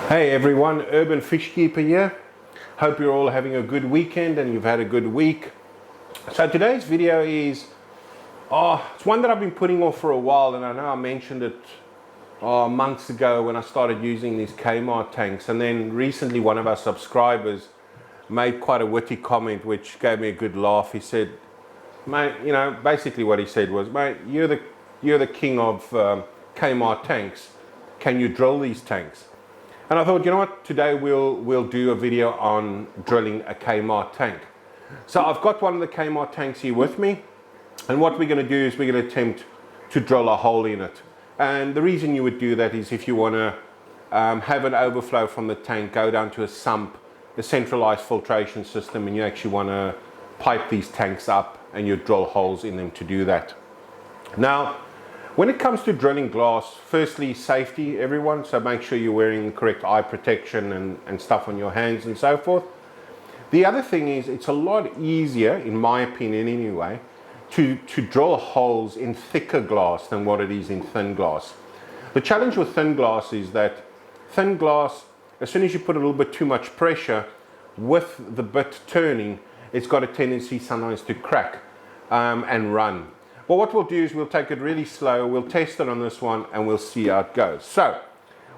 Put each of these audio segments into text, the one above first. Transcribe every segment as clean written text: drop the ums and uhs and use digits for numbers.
Hey everyone, Urban Fish Keeper here. Hope you're all having a good weekend and you've had a good week. So today's video is, it's one that I've been putting off for a while, and I know I mentioned it months ago when I started using these Kmart tanks, and then recently one of our subscribers made quite a witty comment which gave me a good laugh. He said, mate, basically what he said was, mate, you're the king of Kmart tanks. Can you drill these tanks? And I thought, you know what, today we'll do a video on drilling a Kmart tank. So I've got one of the Kmart tanks here with me, and what we're going to do is we're going to attempt to drill a hole in it. And the reason you would do that is if you want to have an overflow from the tank, go down to a sump, a centralized filtration system, and you actually want to pipe these tanks up and you drill holes in them to do that. Now, when it comes to drilling glass, firstly, safety, everyone. So make sure you're wearing the correct eye protection and stuff on your hands and so forth. The other thing is, it's a lot easier, in my opinion anyway, to drill holes in thicker glass than what it is in thin glass. The challenge with thin glass is that thin glass, as soon as you put a little bit too much pressure with the bit turning, it's got a tendency sometimes to crack and run. Well, what we'll do is we'll take it really slow, we'll test it on this one, and we'll see how it goes. So,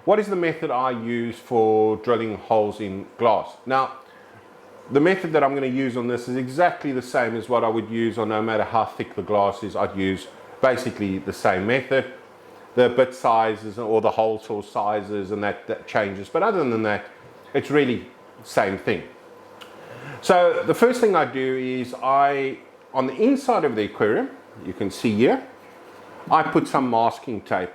what is the method I use for drilling holes in glass? Now, the method that I'm going to use on this is exactly the same as what I would use on no matter how thick the glass is. I'd use basically the same method. The bit sizes or the hole saw sizes and that changes. But other than that, it's really the same thing. So, the first thing I do is on the inside of the aquarium, you can see here, I put some masking tape,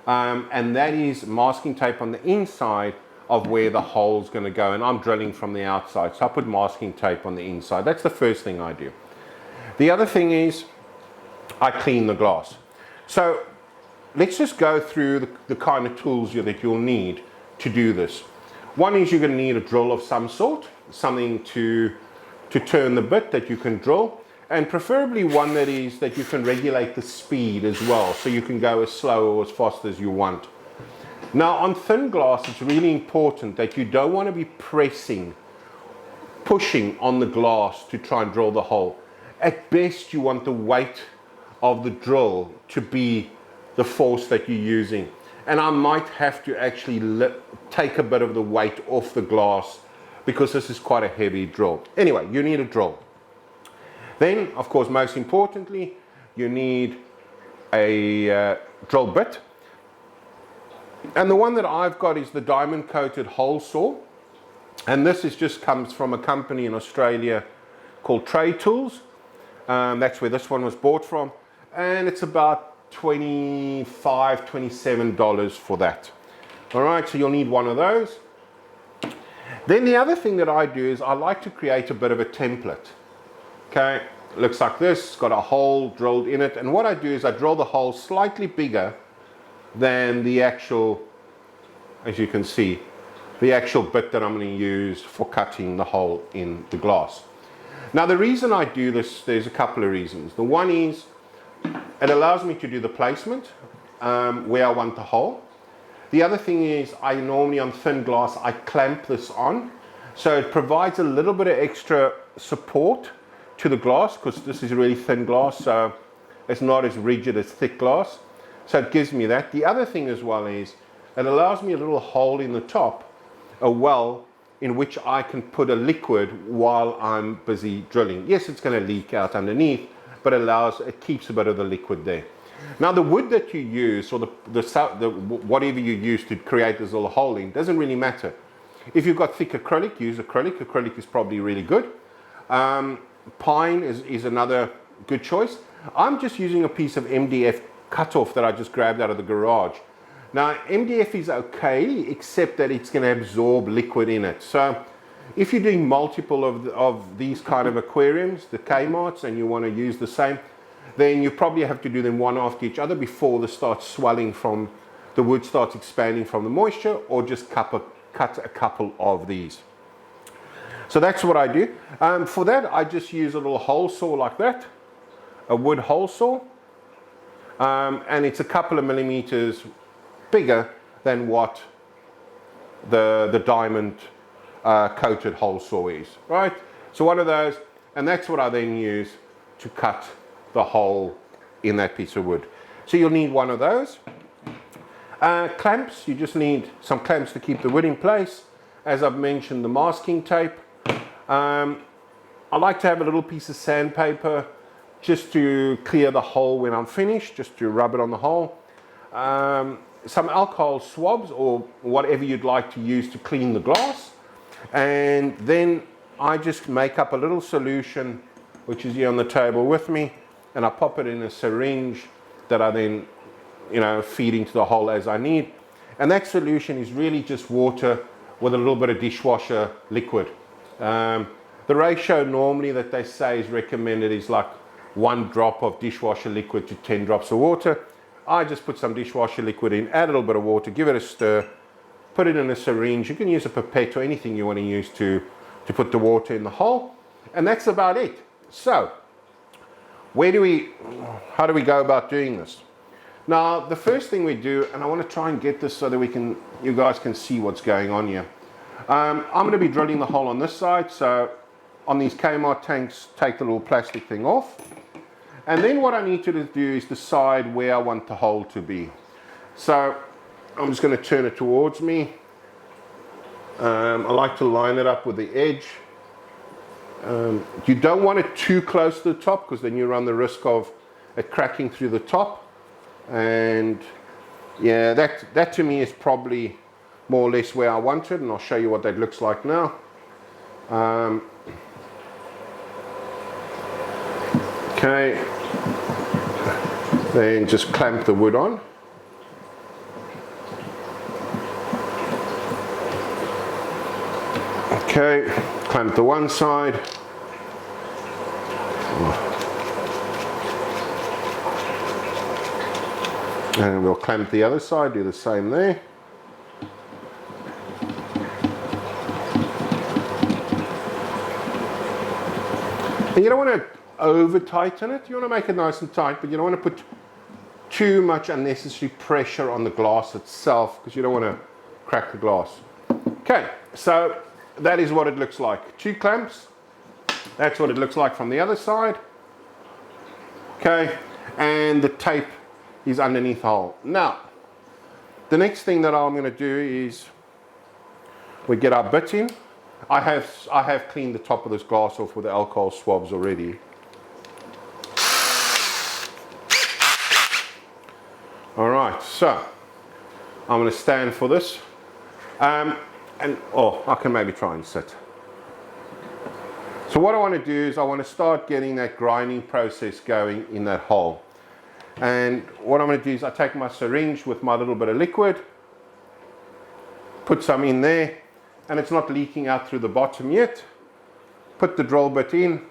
and that is masking tape on the inside of where the hole's going to go, and I'm drilling from the outside, so I put masking tape on the inside. That's the first thing I do. The other thing is I clean the glass. So let's just go through the kind of tools that you'll need to do this. One is you're going to need a drill of some sort, something to turn the bit that you can drill, and preferably one that you can regulate the speed as well, so you can go as slow or as fast as you want. Now, on thin glass, it's really important that you don't want to be pushing on the glass to try and drill the hole. At best, you want the weight of the drill to be the force that you're using. And I might have to actually take a bit of the weight off the glass because this is quite a heavy drill. Anyway, you need a drill. Then, of course, most importantly, you need a drill bit. And the one that I've got is the diamond coated hole saw. And this just comes from a company in Australia called Trade Tools. That's where this one was bought from. And it's about $25, $27 for that. All right, so you'll need one of those. Then the other thing that I do is I like to create a bit of a template. Okay, looks like this, it's got a hole drilled in it, and what I do is I drill the hole slightly bigger than the actual, as you can see, the actual bit that I'm going to use for cutting the hole in the glass. Now, the reason I do this, there's a couple of reasons. The one is it allows me to do the placement where I want the hole. The other thing is I normally, on thin glass, I clamp this on, so it provides a little bit of extra support to the glass, because this is really thin glass, so it's not as rigid as thick glass, so it gives me that. The other thing as well is it allows me a little hole in the top, a well in which I can put a liquid while I'm busy drilling. Yes, it's going to leak out underneath, but it keeps a bit of the liquid there. Now, the wood that you use, or whatever you use to create this little hole in, doesn't really matter. If you've got thick acrylic, use acrylic. Acrylic is probably really good. Pine is another good choice. I'm just using a piece of MDF cutoff that I just grabbed out of the garage. Now, MDF is okay, except that it's going to absorb liquid in it. So if you're doing multiple of these kind of aquariums, the Kmarts, and you want to use the same, then you probably have to do them one after each other before they start swelling from, the wood starts expanding from the moisture, or just cut a couple of these. So that's what I do. For that, I just use a little hole saw like that, a wood hole saw, and it's a couple of millimeters bigger than what the diamond coated hole saw is, right? So one of those, and that's what I then use to cut the hole in that piece of wood. So you'll need one of those. Clamps, you just need some clamps to keep the wood in place. As I've mentioned, the masking tape. I like to have a little piece of sandpaper just to clear the hole when I'm finished, just to rub it on the hole. Some alcohol swabs or whatever you'd like to use to clean the glass. And then I just make up a little solution, which is here on the table with me, and I pop it in a syringe that I then, feed into the hole as I need. And that solution is really just water with a little bit of dishwasher liquid. The ratio normally that they say is recommended is like 1 drop of dishwasher liquid to 10 drops of water. I just put some dishwasher liquid in, add a little bit of water, give it a stir, put it in a syringe. You can use a pipette or anything you want to use to put the water in the hole. And that's about it. So, how do we go about doing this? Now, the first thing we do, and I want to try and get this so that you guys can see what's going on here. I'm going to be drilling the hole on this side. So on these Kmart tanks, take the little plastic thing off. And then what I need to do is decide where I want the hole to be. So I'm just going to turn it towards me. I like to line it up with the edge. You don't want it too close to the top because then you run the risk of it cracking through the top. And yeah, that to me is probably more or less where I want it, and I'll show you what that looks like now. Okay, then just clamp the wood on. Okay, clamp the one side. And we'll clamp the other side, do the same there. And you don't want to over tighten it. You want to make it nice and tight, but you don't want to put too much unnecessary pressure on the glass itself because you don't want to crack the glass. Okay, so that is what it looks like. 2 clamps. That's what it looks like from the other side. Okay, and the tape is underneath the hole. Now, the next thing that I'm going to do is we get our bit in. I have cleaned the top of this glass off with the alcohol swabs already. All right, so I'm going to stand for this, I can maybe try and sit. So what I want to do is I want to start getting that grinding process going in that hole. And what I'm going to do is I take my syringe with my little bit of liquid, put some in there, and it's not leaking out through the bottom yet. Put the drill bit in.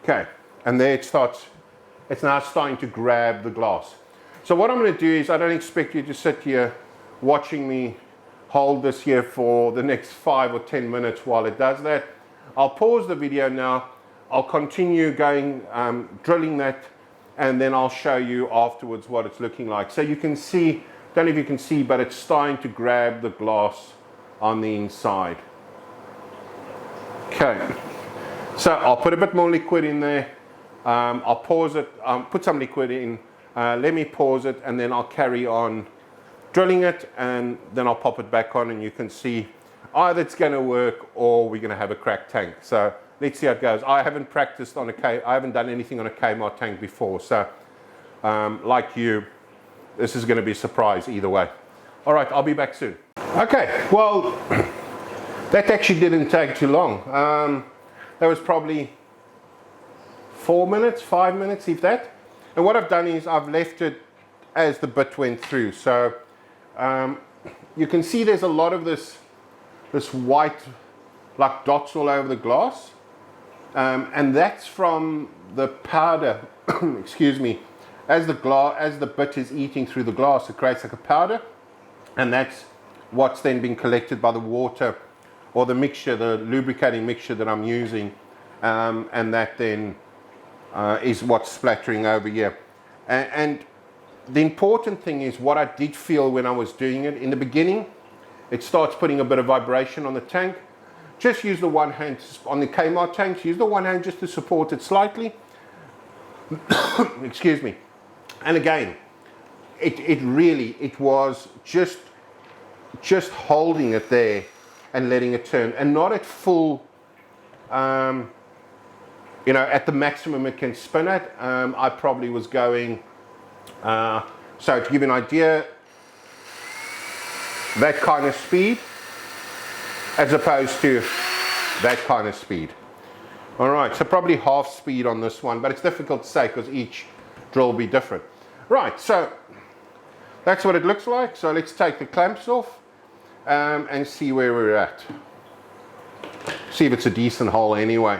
Okay, and there it's now starting to grab the glass. So what I'm going to do is I don't expect you to sit here watching me hold this here for the next 5 or 10 minutes while it does that. I'll pause the video now. I'll continue going, drilling that, and then I'll show you afterwards what it's looking like. So you can see, don't know if you can see, but it's starting to grab the glass on the inside. Okay, so I'll put a bit more liquid in there. I'll pause it, put some liquid in, let me pause it, and then I'll carry on drilling it, and then I'll pop it back on, and you can see either it's going to work or we're going to have a cracked tank. So let's see how it goes. I haven't practiced on I haven't done anything on a Kmart tank before, so like you, this is going to be a surprise either way. All right, I'll be back soon. Okay, well, that actually didn't take too long. That was probably 4 minutes, 5 minutes, if that. And what I've done is I've left it as the bit went through. So you can see there's a lot of this white like dots all over the glass. And that's from the powder, excuse me, as the bit is eating through the glass, it creates like a powder. And that's what's then being collected by the water or the mixture, the lubricating mixture that I'm using and that then is what's splattering over here. And the important thing is what I did feel when I was doing it in the beginning. It starts putting a bit of vibration on the tank. Just use the one hand on the Kmart tanks. Use the one hand just to support it slightly. Excuse me. And again, it was just holding it there and letting it turn, and not at full, you know, at the maximum it can spin at. I probably was going, so to give you an idea, that kind of speed as opposed to that kind of speed. All right, so probably half speed on this one, but it's difficult to say because each drill will be different. Right, so that's what it looks like. So let's take the clamps off and see where we're at. See if it's a decent hole anyway.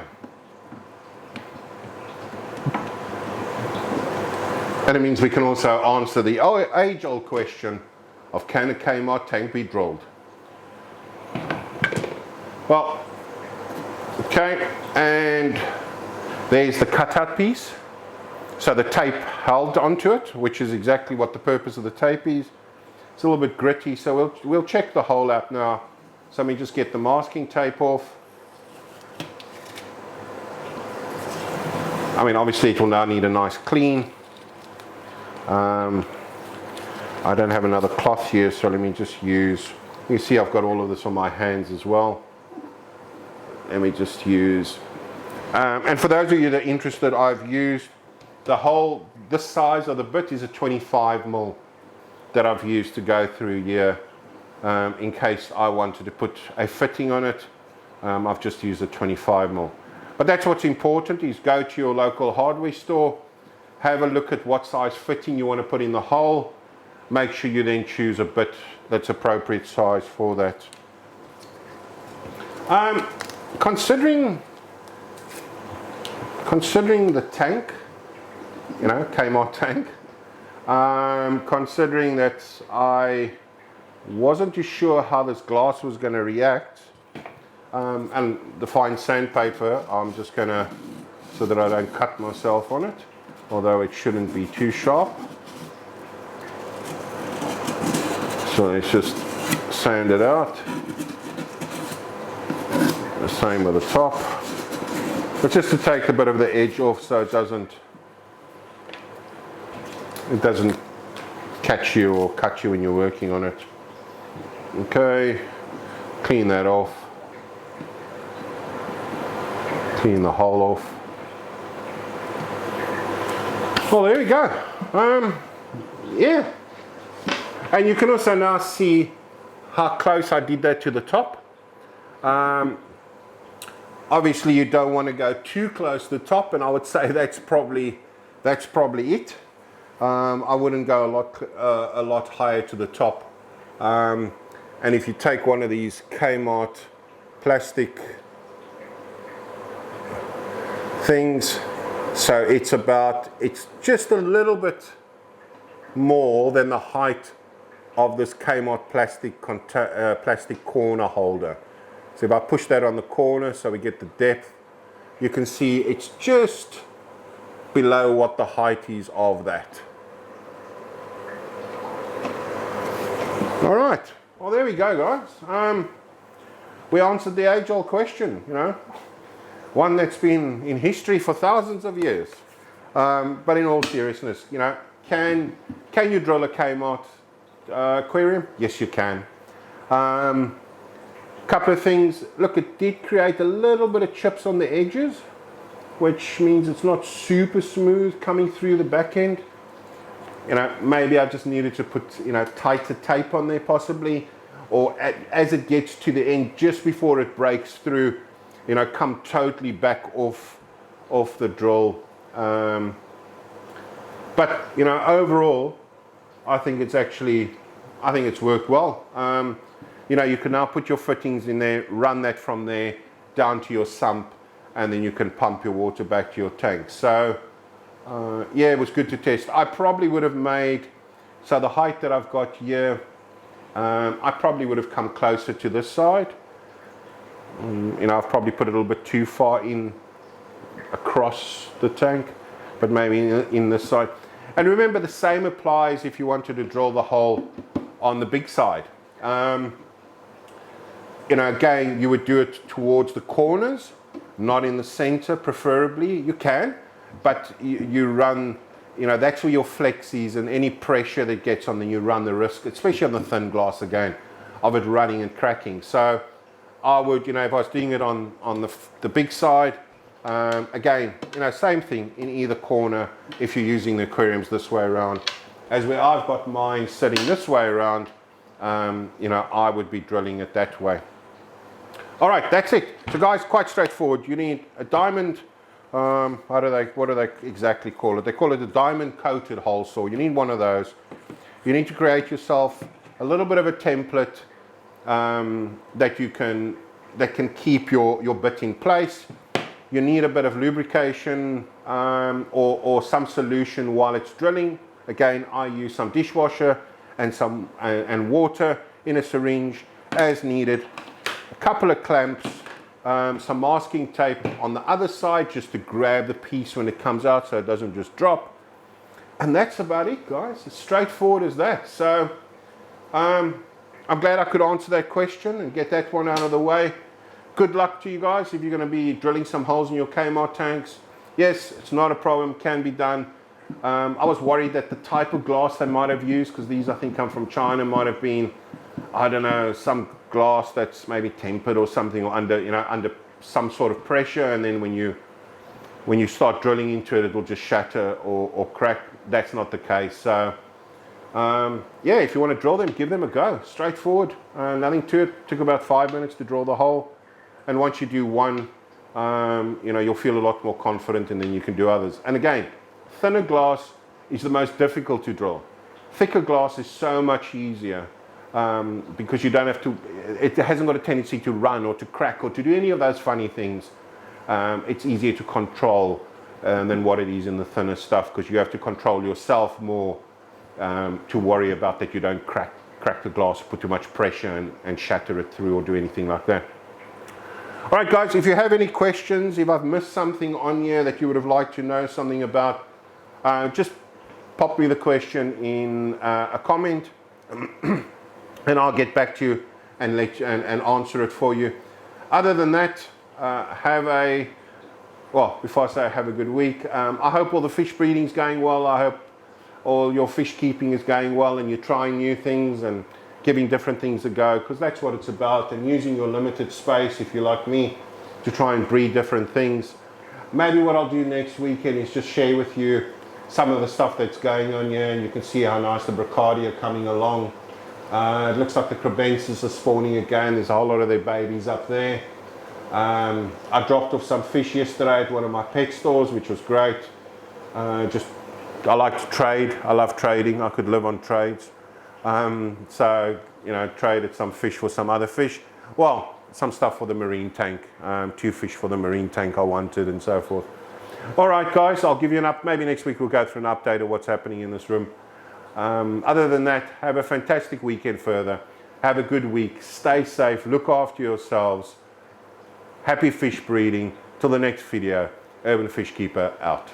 And it means we can also answer the age-old question of, can a Kmart tank be drilled? Well, okay, and there's the cutout piece. So the tape held onto it, which is exactly what the purpose of the tape is. It's a little bit gritty, so we'll check the hole out now. So let me just get the masking tape off. I mean, obviously it will now need a nice clean. I don't have another cloth here, so let me just use, you see I've got all of this on my hands as well. Let me just use, and for those of you that are interested, I've used the whole, this size of the bit is a 25mm that I've used to go through here. In case I wanted to put a fitting on it, I've just used a 25mm. But that's what's important, is go to your local hardware store, have a look at what size fitting you want to put in the hole, make sure you then choose a bit that's appropriate size for that. Considering the tank, you know, Kmart tank, considering that I wasn't too sure how this glass was going to react, and the fine sandpaper, I'm just going to, so that I don't cut myself on it, although it shouldn't be too sharp. So let's just sand it out. The same with the top, but just to take a bit of the edge off so it doesn't catch you or cut you when you're working on it. Okay, clean that off, clean the hole off. Well, there we go. Yeah, and you can also now see how close I did that to the top. Obviously you don't want to go too close to the top, and I would say that's probably it. I wouldn't go a lot higher to the top. And if you take one of these Kmart plastic things, so it's just a little bit more than the height of this Kmart plastic corner holder. So if I push that on the corner so we get the depth, you can see it's just below what the height is of that. All right, well there we go, guys. We answered the age-old question, you know, one that's been in history for thousands of years. But in all seriousness, you know, can you drill a Kmart aquarium? Yes, you can. Couple of things. Look, it did create a little bit of chips on the edges, which means it's not super smooth coming through the back end. You know, maybe I just needed to put, you know, tighter tape on there possibly, or as it gets to the end, just before it breaks through, you know, come totally back off the drill. But you know, overall, I think it's worked well. You know, you can now put your fittings in there, run that from there down to your sump, and then you can pump your water back to your tank. So yeah, it was good to test. I probably would have made, so the height that I've got here, I probably would have come closer to this side. You know, I've probably put a little bit too far in across the tank, but maybe in this side. And remember, the same applies if you wanted to drill the hole on the big side. Again, you would do it towards the corners, not in the center, preferably. You can, but you run, that's where your flex is, and any pressure that gets on, then you run the risk, especially on the thin glass again, of it running and cracking. So I would, if I was doing it on the big side, again, same thing in either corner if you're using the aquariums this way around. As where I've got mine sitting this way around, I would be drilling it that way. All right, that's it. So guys, quite straightforward. You need a diamond, what do they exactly call it? They call it a diamond coated hole saw. You need one of those. You need to create yourself a little bit of a template that can keep your bit in place. You need a bit of lubrication or some solution while it's drilling. Again, I use some dishwasher and water in a syringe as needed. A couple of clamps, some masking tape on the other side just to grab the piece when it comes out so it doesn't just drop. And that's about it, guys. As straightforward as that. So I'm glad I could answer that question and get that one out of the way. Good luck to you guys if you're going to be drilling some holes in your Kmart tanks. Yes, it's not a problem, can be done. I was worried that the type of glass they might have used, because these I think come from China, might have been, I don't know, some glass that's maybe tempered or something, or under some sort of pressure, and then when you start drilling into it, it will just shatter or crack. That's not the case. So yeah, if you want to drill them, give them a go. Straightforward, nothing to it. Took about 5 minutes to drill the hole, and once you do one, you'll feel a lot more confident, and then you can do others. And again, thinner glass is the most difficult to drill. Thicker glass is so much easier. Because you don't have to, it hasn't got a tendency to run or to crack or to do any of those funny things. It's easier to control than what it is in the thinner stuff, because you have to control yourself more to worry about that you don't crack the glass, put too much pressure and shatter it through or do anything like that. All right, guys, if you have any questions, if I've missed something on here that you would have liked to know something about, just pop me the question in a comment. And I'll get back to you and answer it for you. Other than that, before I say have a good week, I hope all the fish breeding is going well. I hope all your fish keeping is going well, and you're trying new things and giving different things a go, because that's what it's about, and using your limited space, if you're like me, to try and breed different things. Maybe what I'll do next weekend is just share with you some of the stuff that's going on here, and you can see how nice the Bracardia are coming along. It looks like the crebensis are spawning again. There's a whole lot of their babies up there. I dropped off some fish yesterday at one of my pet stores, which was great. I like to trade. I love trading. I could live on trades. So, traded some fish for some other fish. Well, some stuff for the marine tank. 2 fish for the marine tank I wanted, and so forth. All right, guys, I'll give you maybe next week we'll go through an update of what's happening in this room. Other than that, have a fantastic weekend further. Have a good week. Stay safe. Look after yourselves. Happy fish breeding. Till the next video, Urban Fish Keeper out.